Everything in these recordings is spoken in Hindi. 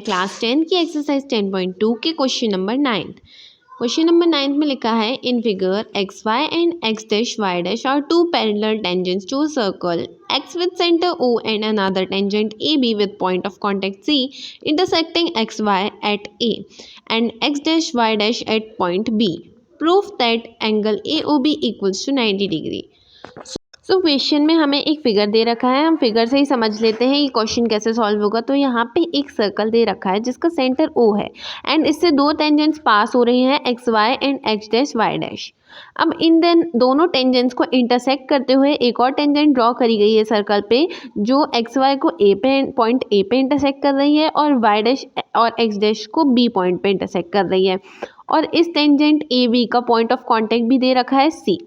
क्लास 10 की एक्सरसाइज 10.2 के क्वेश्चन नंबर 9। क्वेश्चन नंबर 9 में लिखा है in figure X Y and X dash Y dash are two parallel tangents to a circle X with centre O and another tangent AB with point of contact C intersecting XY at A and X dash Y dash at point B. Prove that angle AOB equals to 90 degree. So question में हमें एक फिगर दे रखा है, हम फिगर से ही समझ लेते हैं ये क्वेश्चन कैसे सॉल्व होगा। तो यहाँ पे एक सर्कल दे रखा है जिसका सेंटर O है एंड इससे दो टेंजेंट्स पास हो रही हैं X Y and X dash Y dash. अब इन दोनों टेंजेंट्स को इंटरसेक्ट करते हुए एक और टेंजेंट ड्रॉ करी गई है सर्कल पे जो एक्स वाई को पॉइंट ए पे इंटरसेक्ट कर रही है और वाई डैश और एक्स डैश को बी पॉइंट पे इंटरसेक्ट कर रही है। और इस टेंजेंट ए बी का पॉइंट ऑफ कॉन्टेक्ट भी दे रखा है सी।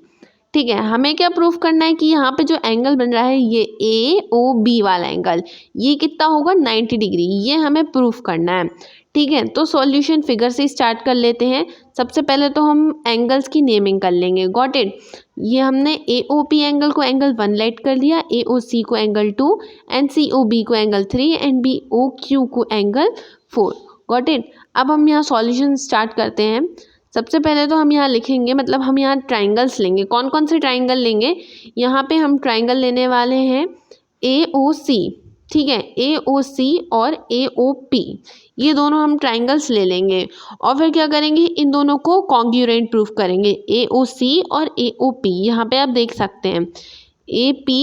ठीक है, हमें क्या प्रूफ करना है कि यहाँ पे जो एंगल बन रहा है ये AOB वाला एंगल ये कितना होगा 90 डिग्री, ये हमें प्रूफ करना है। ठीक है, तो सॉल्यूशन फिगर से स्टार्ट कर लेते हैं। सबसे पहले तो हम एंगल्स की नेमिंग कर लेंगे। Got it. ये हमने AOP एंगल को एंगल 1 लेट कर लिया, AOC को एंगल 2 एंड COB को एंगल 3 एंड BOQ को एंगल 4। Got it. अब हम यहाँ सॉल्यूशन स्टार्ट करते हैं। सबसे पहले तो हम यहाँ लिखेंगे, मतलब हम यहाँ ट्राइंगल्स लेंगे। कौन कौन से ट्राइंगल लेंगे? यहाँ पे हम ट्राइंगल लेने वाले हैं AOC। ठीक है, AOC और AOP ये दोनों हम ट्राइंगल्स ले लेंगे और फिर क्या करेंगे, इन दोनों को कॉन्ग्रुएंट प्रूफ करेंगे। AOC और AOP यहाँ पे आप देख सकते हैं AP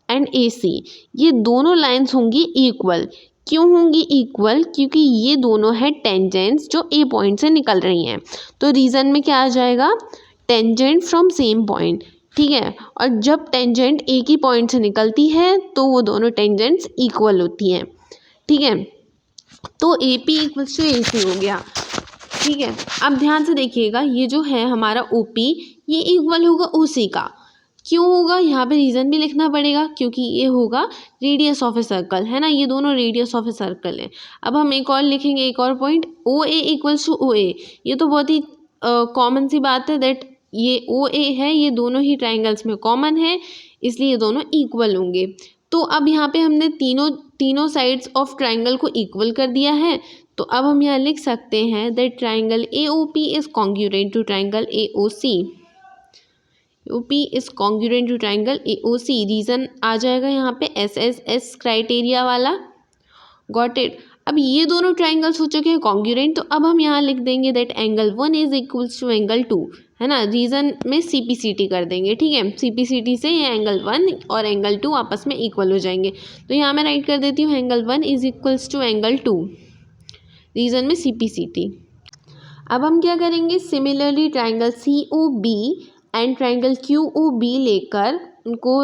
एंड AC ये दोनों लाइन्स होंगी इक्वल। क्यों होंगी इक्वल? क्योंकि ये दोनों है टेंजेंट्स जो ए पॉइंट से निकल रही हैं। तो रीज़न में क्या आ जाएगा, टेंजेंट फ्रॉम सेम पॉइंट। ठीक है, और जब टेंजेंट एक ही पॉइंट से निकलती है तो वो दोनों टेंजेंट्स इक्वल होती हैं। ठीक है, तो AP इक्वल्स टू AC हो गया। ठीक है, अब ध्यान से देखिएगा ये जो है हमारा OP ये इक्वल होगा OC का। क्यों होगा, यहाँ पे रीज़न भी लिखना पड़ेगा क्योंकि ये होगा रेडियस ऑफ ए सर्कल, है ना, ये दोनों रेडियस ऑफ ए सर्कल है। अब हम एक और लिखेंगे, एक और point OA equals to OA। ये तो बहुत ही कॉमन सी बात है दैट ये OA है, ये दोनों ही ट्राइंगल्स में कॉमन है, इसलिए ये दोनों इक्वल होंगे। तो अब यहाँ पे हमने तीनों साइड्स ऑफ ट्राइंगल को इक्वल कर दिया है। तो अब हम यहाँ लिख सकते हैं that triangle AOP is congruent to triangle AOC। OP is congruent to triangle AOC। Reason आ जाएगा यहाँ पे SSS क्राइटेरिया वाला। Got it. अब ये दोनों ट्राइंगल्स हो चुके हैं कॉन्ग्रुएंट, तो अब हम यहाँ लिख देंगे that angle 1 is equals to angle 2, है ना। रीज़न में CPCT कर देंगे। ठीक है, CPCT से ये एंगल 1 और एंगल 2 आपस में इक्वल हो जाएंगे। तो यहाँ मैं राइट कर देती हूँ angle 1 is equals to angle 2, reason में CPCT। अब हम क्या करेंगे, similarly triangle COB and triangle QOB लेकर उनको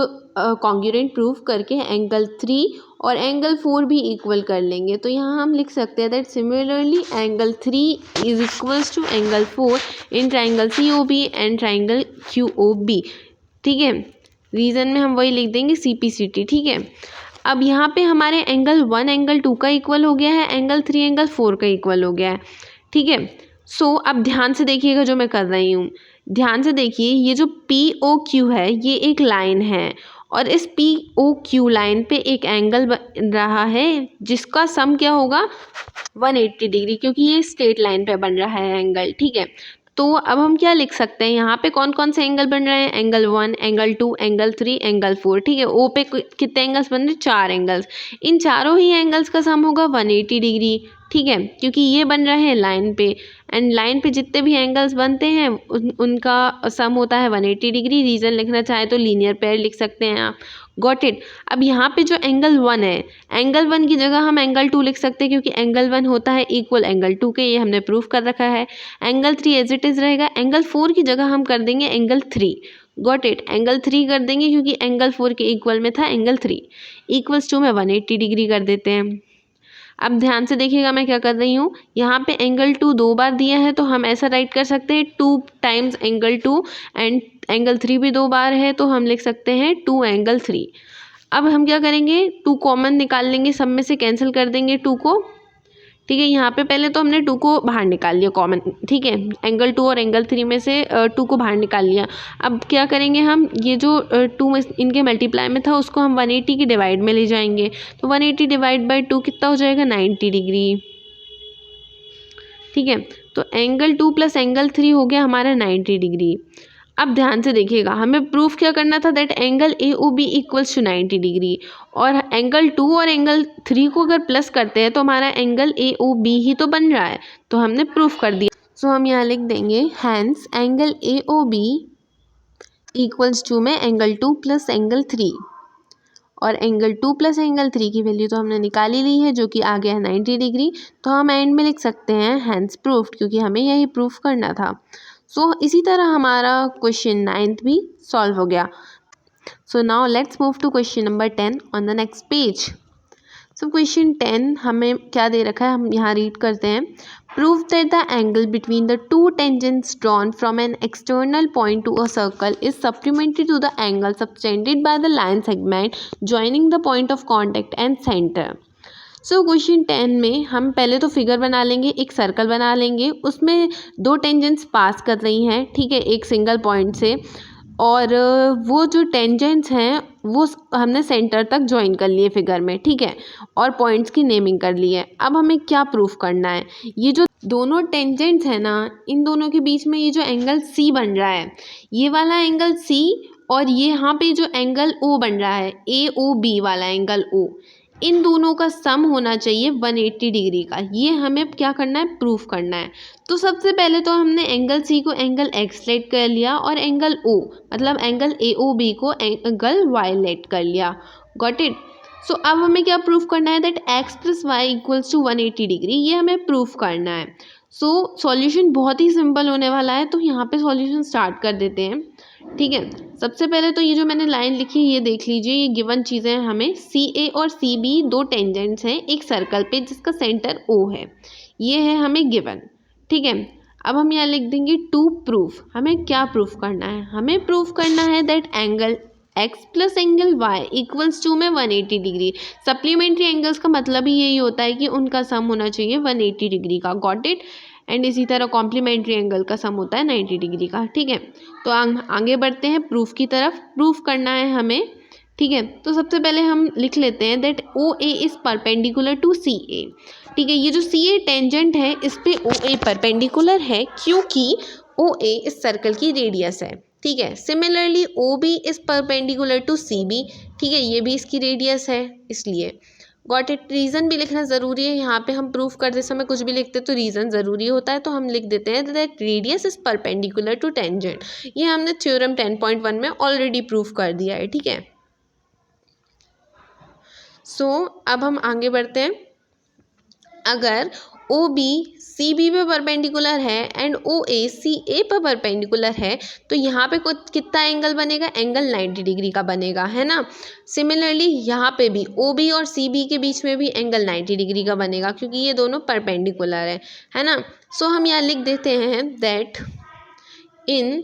कॉन्ग्रुएंट प्रूफ करके एंगल 3 और एंगल 4 भी इक्वल कर लेंगे। तो यहाँ हम लिख सकते हैं that similarly angle 3 is equals to angle 4 in triangle COB and triangle QOB। ठीक है, रीज़न में हम वही लिख देंगे CPCT। ठीक है, अब यहाँ पे हमारे एंगल 1 एंगल 2 का इक्वल हो गया है, एंगल 3 एंगल 4 का इक्वल हो गया है। ठीक है, सो अब ध्यान से देखिएगा जो मैं कर रही हूँ। ध्यान से देखिए, ये जो POQ है ये एक लाइन है और इस POQ लाइन पे एक एंगल बन रहा है जिसका सम क्या होगा 180 डिग्री, क्योंकि ये स्ट्रेट लाइन पे बन रहा है एंगल। ठीक है, तो अब हम क्या लिख सकते हैं, यहाँ पे कौन कौन से एंगल बन रहे हैं, एंगल 1 एंगल 2 एंगल 3 एंगल 4। ठीक है, O पे कितने एंगल्स बन रहे हैं, 4 एंगल्स। इन चारों ही एंगल्स का सम होगा 180 डिग्री। ठीक है, क्योंकि ये बन रहा है लाइन पे एंड लाइन पे जितने भी एंगल्स बनते हैं उनका सम होता है 180 डिग्री। रीज़न लिखना चाहे तो लीनियर पेयर लिख सकते हैं आप। Got it. अब यहाँ पे जो एंगल 1 है, एंगल 1 की जगह हम एंगल 2 लिख सकते हैं क्योंकि एंगल 1 होता है इक्वल एंगल 2 के, ये हमने प्रूफ कर रखा है। एंगल 3 एज इट इज़ रहेगा। एंगल 4 की जगह हम कर देंगे एंगल 3। गॉट इट, एंगल 3 कर देंगे क्योंकि एंगल 4 के इक्वल में था एंगल 3। इक्वल्स टू में 180 डिग्री कर देते हैं। अब ध्यान से देखिएगा मैं क्या कर रही हूँ, यहाँ पे एंगल 2 2 बार दिया है तो हम ऐसा राइट कर सकते हैं 2 टाइम्स एंगल 2 एंड एंगल 3 भी 2 बार है तो हम लिख सकते हैं 2 एंगल 3। अब हम क्या करेंगे, 2 कॉमन निकाल लेंगे, सब में से कैंसिल कर देंगे 2 को। ठीक है, यहाँ पे पहले तो हमने 2 को बाहर निकाल लिया कॉमन। ठीक है, एंगल 2 और एंगल 3 में से 2 को बाहर निकाल लिया। अब क्या करेंगे हम, ये जो 2 में इनके मल्टीप्लाई में था उसको हम 180 के डिवाइड में ले जाएंगे। तो 180 डिवाइड बाई 2 कितना हो जाएगा, 90 डिग्री। ठीक है। तो एंगल 2 प्लस एंगल 3 हो गया हमारा 90 डिग्री। अब ध्यान से देखिएगा, हमें प्रूफ क्या करना था, that angle A O B equals to 90 degree, और एंगल 2 और एंगल 3 को अगर प्लस करते हैं तो हमारा एंगल ए ओ बी ही तो बन रहा है, तो हमने प्रूफ कर दिया। सो हम यहाँ लिख देंगे hence angle A O B equals to में एंगल 2 प्लस एंगल 3, और एंगल 2 प्लस एंगल 3 की वैल्यू तो हमने निकाल ही ली है जो कि आ गया है 90 डिग्री। तो हम एंड में लिख सकते हैं हैंस प्रूफ्ड, क्योंकि हमें यही प्रूफ करना था। सो इसी तरह हमारा क्वेश्चन 9th भी सॉल्व हो गया। So now let's move to question number 10 on the next page. So question 10 हमें क्या दे रखा है, हम यहाँ रीड करते हैं। Prove that the angle between the two tangents drawn from an external point to a circle is supplementary to the angle subtended by the line segment joining the point of contact and centre. So question 10 में हम पहले तो फिगर बना लेंगे, एक सर्कल बना लेंगे, उसमें दो टेंजेंट्स पास कर रही हैं, ठीक है, एक सिंगल पॉइंट से, और वो जो टेंजेंट्स हैं वो हमने सेंटर तक ज्वाइन कर लिए फिगर में, ठीक है, और पॉइंट्स की नेमिंग कर ली है। अब हमें क्या प्रूफ करना है, ये जो दोनों टेंजेंट्स हैं ना, इन दोनों के बीच में ये जो एंगल सी बन रहा है, ये वाला एंगल सी, और ये यहाँ पे जो एंगल ओ बन रहा है, ए ओ बी वाला एंगल ओ, इन दोनों का सम होना चाहिए 180 डिग्री का। ये हमें क्या करना है, प्रूफ करना है। तो सबसे पहले तो हमने एंगल सी को एंगल एक्स लेट कर लिया, और एंगल ओ मतलब एंगल ए ओ बी को एंगल वाई लेट कर लिया। Got it. सो अब हमें क्या प्रूफ करना है, that X plus Y equals to 180 degree, ये हमें प्रूफ करना है। सो सॉल्यूशन बहुत ही सिंपल होने वाला है, तो यहाँ पे सॉल्यूशन स्टार्ट कर देते हैं, ठीक है। सबसे पहले तो ये जो मैंने लाइन लिखी है ये देख लीजिए, ये गिवन चीज़ें हैं हमें। सी ए और सी बी दो टेंजेंट्स हैं एक सर्कल पे जिसका सेंटर ओ है, ये है हमें गिवन, ठीक है। अब हम यहाँ लिख देंगे टू प्रूफ। हमें क्या प्रूफ करना है, हमें प्रूफ करना है that angle x plus angle y equals to में 180 डिग्री। सप्लीमेंट्री एंगल्स का मतलब ही यही होता है कि उनका सम होना चाहिए 180 डिग्री का। Got it. एंड इसी तरह कॉम्प्लीमेंट्री एंगल का सम होता है 90 डिग्री का, ठीक है। तो आगे बढ़ते हैं प्रूफ की तरफ। प्रूफ करना है हमें, ठीक है। तो सबसे पहले हम लिख लेते हैं that O A is perpendicular to C A, ठीक है। ये जो सी ए टेंजेंट है इस पे ओ ए परपेंडिकुलर है, क्योंकि ओ ए इस सर्कल की रेडियस है, ठीक है। Similarly O B is perpendicular to C B, ठीक है, ये भी इसकी रेडियस है, इसलिए। Got it. रीज़न भी लिखना ज़रूरी है, यहाँ पे हम प्रूफ करते समय कुछ भी लिखते हैं तो रीज़न ज़रूरी होता है, तो हम लिख देते हैं that radius is perpendicular to tangent. ये हमने थ्योरम 10.1 में ऑलरेडी प्रूफ कर दिया है, ठीक है। सो अब हम आगे बढ़ते हैं। अगर ओ बी सी बी पे परपेंडिकुलर है एंड ओ ए सी ए पर परपेंडिकुलर है, तो यहाँ पे कुछ कितना एंगल बनेगा, एंगल 90 डिग्री का बनेगा, है ना। सिमिलरली यहाँ पे भी ओ बी और सी बी के बीच में भी एंगल 90 डिग्री का बनेगा, क्योंकि ये दोनों परपेंडिकुलर है ना। सो हम यहाँ लिख देते हैं दैट इन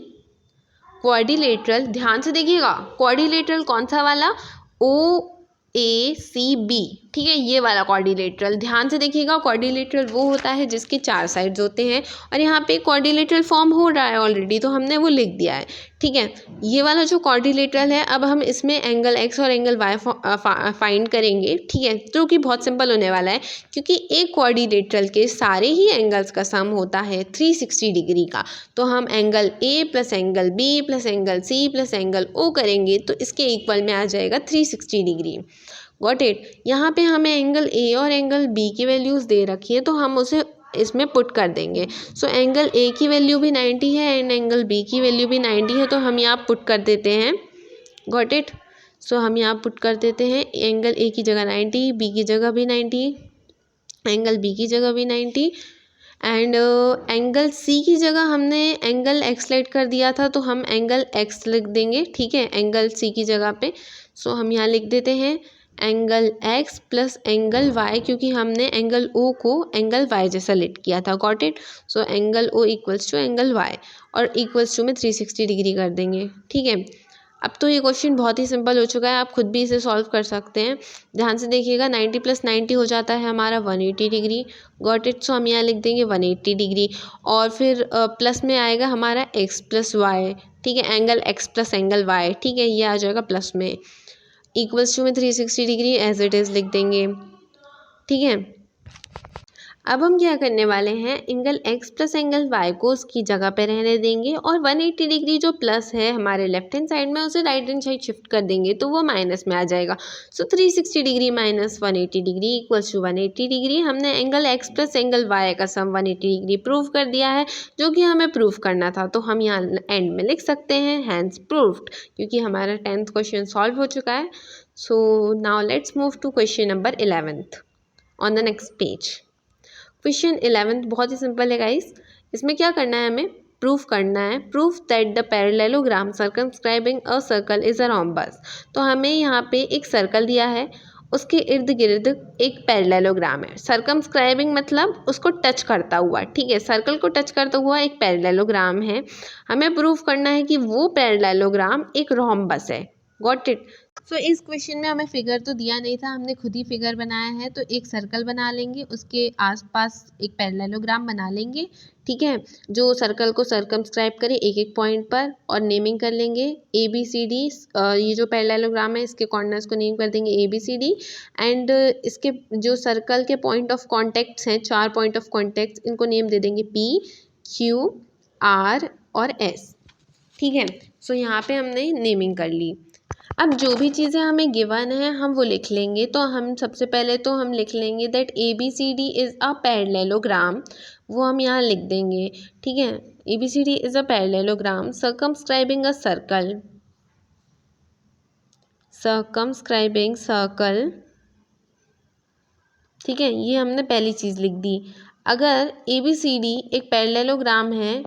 क्वाड्रिलेटरल, ध्यान से देखिएगा, क्वाड्रिलेटरल कौन सा वाला, ओ ए सी बी, ठीक है, ये वाला क्वाड्रिलेटरल। ध्यान से देखिएगा, क्वाड्रिलेटरल वो होता है जिसके 4 साइड्स होते हैं, और यहाँ पे क्वाड्रिलेटरल फॉर्म हो रहा है ऑलरेडी, तो हमने वो लिख दिया है, ठीक है। ये वाला जो क्वाड्रिलेटरल है, अब हम इसमें एंगल एक्स और एंगल वाई फाइंड करेंगे, ठीक है, जो कि बहुत सिंपल होने वाला है, क्योंकि एक क्वाड्रिलेटरल के सारे ही एंगल्स का सम होता है 360 डिग्री का। तो हम angle A plus angle B plus angle C plus angle O करेंगे तो इसके इक्वल में आ जाएगा 360 डिग्री। Got it. यहाँ पे हमें एंगल ए और एंगल बी की वैल्यूज़ दे रखी है, तो हम उसे इसमें पुट कर देंगे। सो एंगल ए की वैल्यू भी 90 है एंड एंगल बी की वैल्यू भी 90 है, तो हम यहाँ पुट कर देते हैं। Got it. सो हम यहाँ पुट कर देते हैं, एंगल ए की जगह 90, बी की जगह भी 90, एंगल बी की जगह भी 90, एंड एंगल सी की जगह हमने एंगल एक्स लेट कर दिया था, तो हम एंगल एक्स लिख देंगे, ठीक है, एंगल सी की जगह पे। सो हम यहाँ लिख देते हैं angle X plus angle Y, क्योंकि हमने एंगल ओ को एंगल वाई जैसा लेट किया था। Got it. So angle O equals to angle Y, और इक्वल्स टू में 360 डिग्री कर देंगे, ठीक है। अब तो ये क्वेश्चन बहुत ही सिंपल हो चुका है, आप खुद भी इसे सॉल्व कर सकते हैं। ध्यान से देखिएगा, 90 प्लस 90 हो जाता है हमारा 180 डिग्री। Got it. सो हम यहाँ लिख देंगे 180 डिग्री, और फिर प्लस में आएगा हमारा एक्स प्लस वाई, ठीक है, angle X plus angle Y, ठीक है, ये आ जाएगा प्लस में, इक्वल्स टू में 360 डिग्री एज इट इज़ लिख देंगे, ठीक है। अब हम क्या करने वाले हैं, angle x plus angle y को उसकी जगह पे रहने देंगे और 180 डिग्री जो प्लस है हमारे लेफ्ट हैंड साइड में उसे राइट हैंड साइड शिफ्ट कर देंगे तो वो माइनस में आ जाएगा। So 360 degree minus 180 degree equals to 180 degree. हमने angle x plus angle y का सम 180 डिग्री प्रूव कर दिया है जो कि हमें प्रूव करना था, तो हम यहाँ एंड में लिख सकते हैं हैंस प्रूव्ड, क्योंकि हमारा 10th क्वेश्चन सॉल्व हो चुका है। So now let's move to question number 11th on the next page. Question 11 बहुत ही सिंपल है गाइस। इसमें क्या करना है, हमें प्रूफ करना है, proof that the parallelogram circumscribing a circle is a rhombus. तो हमें यहाँ पे एक सर्कल दिया है, उसके इर्द गिर्द एक पैरेललोग्राम है। सर्कमस्क्राइबिंग मतलब उसको टच करता हुआ, ठीक है, सर्कल को टच करता हुआ एक पैरेललोग्राम है। हमें प्रूफ करना है कि वो पैरेललोग्राम एक रोम्बस है। Got it. सो इस क्वेश्चन में हमें फिगर तो दिया नहीं था, हमने खुद ही फिगर बनाया है। तो एक सर्कल बना लेंगे, उसके आसपास एक पैरेललोग्राम बना लेंगे, ठीक है, जो सर्कल को सर्कमस्क्राइब करे एक एक पॉइंट पर, और नेमिंग कर लेंगे ABCD। ये जो पैरेललोग्राम है इसके कॉर्नर्स को नेम कर देंगे ABCD। एंड इसके जो सर्कल के पॉइंट ऑफ कॉन्टेक्ट्स हैं, 4 पॉइंट ऑफ कॉन्टेक्ट्स, इनको नेम दे देंगे PQ R और S, ठीक है। सो यहाँ पे हमने नेमिंग कर ली। अब जो भी चीज़ें हमें गिवन है हम वो लिख लेंगे। तो हम सबसे पहले तो हम लिख लेंगे that ABCD is a parallelogram, वो हम यहाँ लिख देंगे, ठीक है। ABCD is a parallelogram circumscribing a circle, circumscribing circle, ठीक है, ये हमने पहली चीज़ लिख दी। अगर ABCD एक पैरेललोग्राम है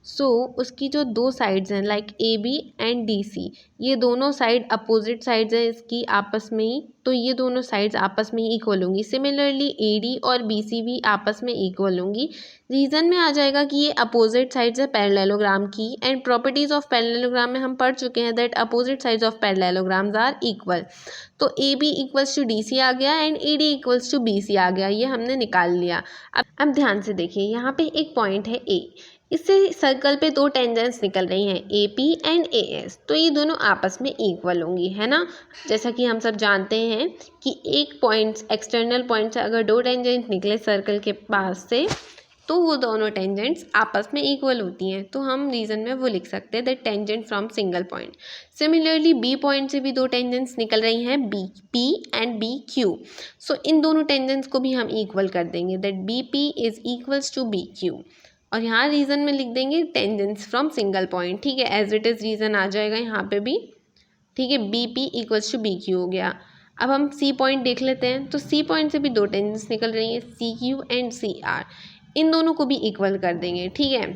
सो उसकी जो दो साइड्स हैं लाइक AB एंड DC, ये दोनों साइड अपोजिट साइड्स हैं इसकी आपस में ही, तो ये दोनों साइड्स आपस में ही इक्वल होंगी। सिमिलरली AD और BC भी आपस में इक्वल होंगी। रीज़न में आ जाएगा कि ये अपोजिट साइड्स है पैरेललोग्राम की। एंड प्रॉपर्टीज़ ऑफ पैरेललोग्राम में हम पढ़ चुके हैं that opposite sides of parallelograms are equal. तो AB इक्वल्स टू DC आ गया and AD equals to BC आ गया, ये हमने निकाल लिया। अब ध्यान से देखिए, यहाँ पे एक पॉइंट है A, इससे सर्कल पे दो टेंजेंट्स निकल रही हैं AP एंड AS, तो ये दोनों आपस में इक्वल होंगी, है ना। जैसा कि हम सब जानते हैं कि एक पॉइंट एक्सटर्नल पॉइंट से अगर दो टेंजेंट निकले सर्कल के पास से तो वो दोनों टेंजेंट्स आपस में इक्वल होती हैं। तो हम रीज़न में वो लिख सकते हैं that tangent from single point. Similarly B point से भी दो टेंजेंट्स निकल रही हैं BP एंड BQ। सो इन दोनों टेंजेंट्स को भी हम इक्वल कर देंगे that BP is equals to BQ, और यहाँ रीज़न में लिख देंगे टेंजेंट्स फ्रॉम सिंगल पॉइंट, ठीक है, एज इट इज़ रीज़न आ जाएगा यहाँ पे भी, ठीक है। BP इक्वल्स टू BQ हो गया। अब हम C पॉइंट देख लेते हैं। तो C पॉइंट से भी दो टेंजेंट्स निकल रही हैं CQ एंड CR, इन दोनों को भी इक्वल कर देंगे, ठीक है।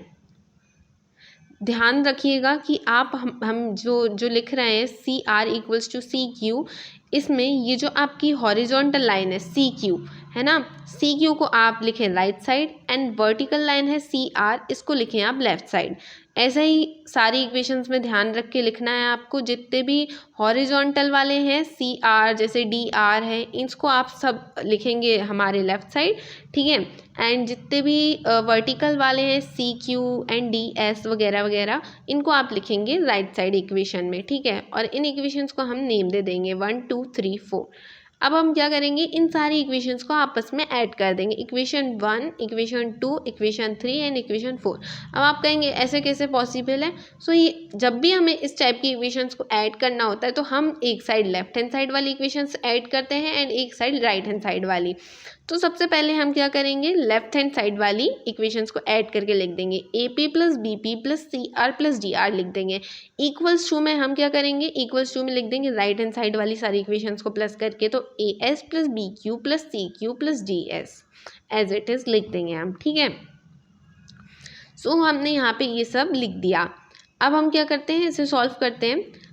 ध्यान रखिएगा कि आप हम जो लिख रहे हैं CR इक्वल्स टू CQ, इसमें ये जो आपकी हॉरिजॉन्टल लाइन है CQ, है ना, CQ को आप लिखें right side and vertical line है CR, इसको लिखें आप लेफ्ट साइड। ऐसा ही सारी इक्वेशंस में ध्यान रख के लिखना है आपको। जितने भी हॉरिजॉन्टल वाले हैं CR जैसे DR है, इसको आप सब लिखेंगे हमारे लेफ्ट साइड, ठीक है। एंड जितने भी वर्टिकल वाले हैं CQ एंड DS वगैरह वगैरह, इनको आप लिखेंगे राइट साइड इक्वेशन में, ठीक है। और इन इक्वेशंस को हम नेम दे देंगे 1 2 3 4। अब हम क्या करेंगे, इन सारी इक्वेशंस को आपस में ऐड कर देंगे, equation 1, equation 2, equation 3 and equation 4। अब आप कहेंगे ऐसे कैसे पॉसिबल है। सो ये जब भी हमें इस टाइप की इक्वेशंस को ऐड करना होता है तो हम एक साइड लेफ्ट हैंड साइड वाली इक्वेशंस ऐड करते हैं एंड एक साइड राइट हैंड साइड वाली। तो सबसे पहले हम क्या करेंगे, लेफ्ट हैंड साइड वाली इक्वेशंस को ऐड करके लिख देंगे AP plus BP plus CR plus DR लिख देंगे। इक्वल्स टू में हम क्या करेंगे, इक्वल्स टू में लिख देंगे राइट हैंड साइड वाली सारी इक्वेशंस को प्लस करके, तो AS plus BQ plus CQ plus DS as it is लिख देंगे हम, ठीक है। सो हमने यहाँ पे ये सब लिख दिया। अब हम क्या करते हैं, इसे सॉल्व करते हैं।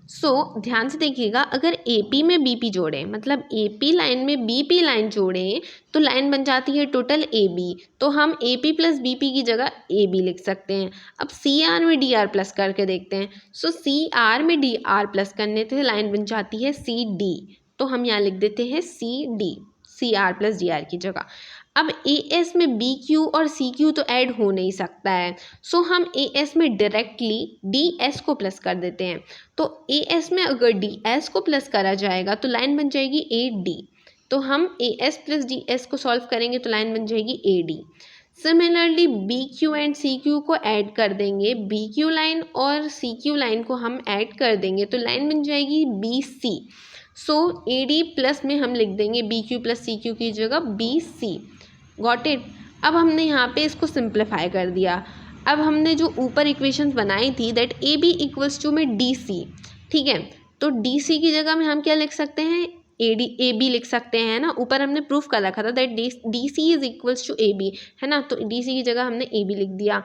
ध्यान से देखिएगा, अगर AP में BP जोड़ें, मतलब AP लाइन में BP लाइन जोड़ें तो लाइन बन जाती है टोटल AB। तो हम AP प्लस BP की जगह AB लिख सकते हैं। अब CR में DR प्लस करके देखते हैं। CR में DR प्लस करने से लाइन बन जाती है CD, तो हम यहाँ लिख देते हैं CD, CR प्लस DR की जगह। अब AS में BQ और CQ तो ऐड हो नहीं सकता है, हम AS में डायरेक्टली DS को प्लस कर देते हैं। तो AS में अगर DS को प्लस करा जाएगा तो लाइन बन जाएगी AD, तो हम A S plus D S को सॉल्व करेंगे तो लाइन बन जाएगी A D. Similarly B Q and C Q को ऐड कर देंगे, बी क्यू लाइन और सी क्यू लाइन को हम ऐड कर देंगे तो लाइन बन जाएगी B C. So A D plus में हम लिख देंगे B Q plus C Q की जगह बी सी। Got it. अब हमने यहाँ पे इसको सिंप्लीफाई कर दिया। अब हमने जो ऊपर इक्वेशंस बनाई थी that A B equals to में डी सी, ठीक है, तो डी सी की जगह में हम क्या लिख सकते हैं, ए बी लिख सकते हैं ना। ऊपर हमने प्रूफ कर रखा था that D C is equals to A B, है ना, तो डी सी की जगह हमने ए बी लिख दिया।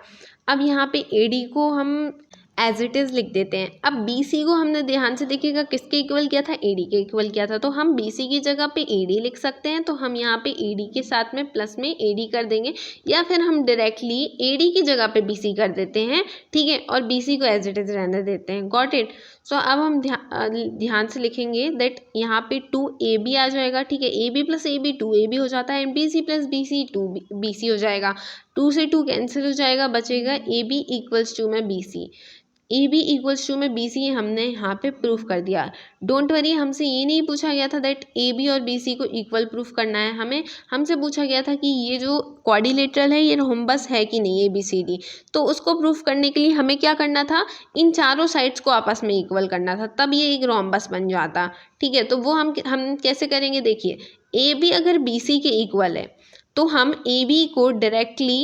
अब यहाँ पे ए डी को हम एज इट इज़ लिख देते हैं। अब बी सी को हमने ध्यान से देखिएगा किसके इक्वल किया था, ए डी के इक्वल किया था, तो हम बी सी की जगह पे ए डी लिख सकते हैं। तो हम यहाँ पे ए डी के साथ में प्लस में ए डी कर देंगे, या फिर हम डायरेक्टली ए डी की जगह पे बी सी कर देते हैं, ठीक है, और बी सी को एज इट इज़ रहने देते हैं। Got it. सो अब हम ध्यान से लिखेंगे दैट यहाँ पे टू ए बी आ जाएगा, ठीक है, A B plus A B two A B हो जाता है, and B C plus B C two B C हो जाएगा। टू से टू कैंसिल हो जाएगा, बचेगा ए बी इक्वल्स टू में B C. A B equals to में बी सी हमने यहाँ पे प्रूफ कर दिया। डोंट वरी, हमसे ये नहीं पूछा गया था दैट ए बी और बी सी को इक्वल प्रूफ करना है, हमसे पूछा गया था कि ये जो क्वाड्रिलेटरल है ये रोम्बस है कि नहीं, ए बी सी डी। तो उसको प्रूफ करने के लिए हमें क्या करना था, इन चारों साइड्स को आपस में इक्वल करना था, तब ये एक रोम्बस बन जाता, ठीक है। तो वो हम कैसे करेंगे, देखिए, ए बी अगर बी सी के इक्वल है तो हम ए बी को डायरेक्टली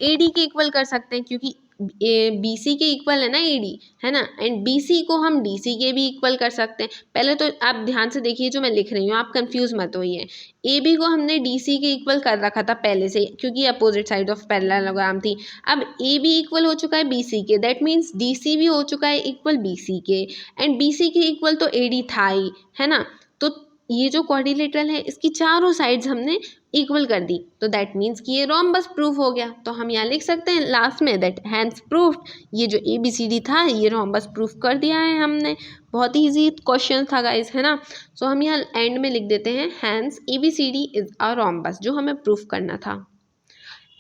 ए डी के इक्वल कर सकते हैं, क्योंकि बी सी के इक्वल है ना ए डी, है ना, एंड बी सी को हम डी सी के भी इक्वल कर सकते हैं। पहले तो आप ध्यान से देखिए जो मैं लिख रही हूँ, आप कंफ्यूज मत होइए। ए बी को हमने डी सी के इक्वल कर रखा था पहले से, क्योंकि अपोजिट साइड ऑफ पैरेललोग्राम थी। अब ए बी इक्वल हो चुका है बी सी के, दैट मीन्स डी सी भी हो चुका है इक्वल बी सी के, एंड बी सी के इक्वल तो ए डी था ही, है ना। तो ये जो क्वाड्रिलेटरल है इसकी चारों साइड्स हमने इक्वल कर दी, तो दैट मीन्स कि ये रोम्बस प्रूफ हो गया। तो हम यहाँ लिख सकते हैं लास्ट में दैट हैंस प्रूफ्ड, ये जो ए बी सी डी था ये रोम्बस प्रूफ कर दिया है हमने। बहुत ही ईजी क्वेश्चन था गाइस, है ना। सो हम यहाँ एंड में लिख देते हैं hence A B C D is a rhombus, जो हमें प्रूफ करना था।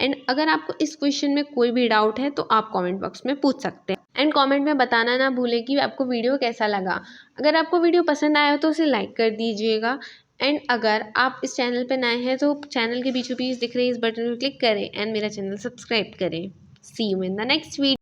एंड अगर आपको इस क्वेश्चन में कोई भी डाउट है तो आप कमेंट बॉक्स में पूछ सकते हैं, एंड कमेंट में बताना ना भूलें कि आपको वीडियो कैसा लगा। अगर आपको वीडियो पसंद आया तो उसे लाइक कर दीजिएगा, एंड अगर आप इस चैनल पर नए हैं तो चैनल के बीचों बीच दिख रहे इस बटन पर क्लिक करें एंड मेरा चैनल सब्सक्राइब करें। See you in the next video.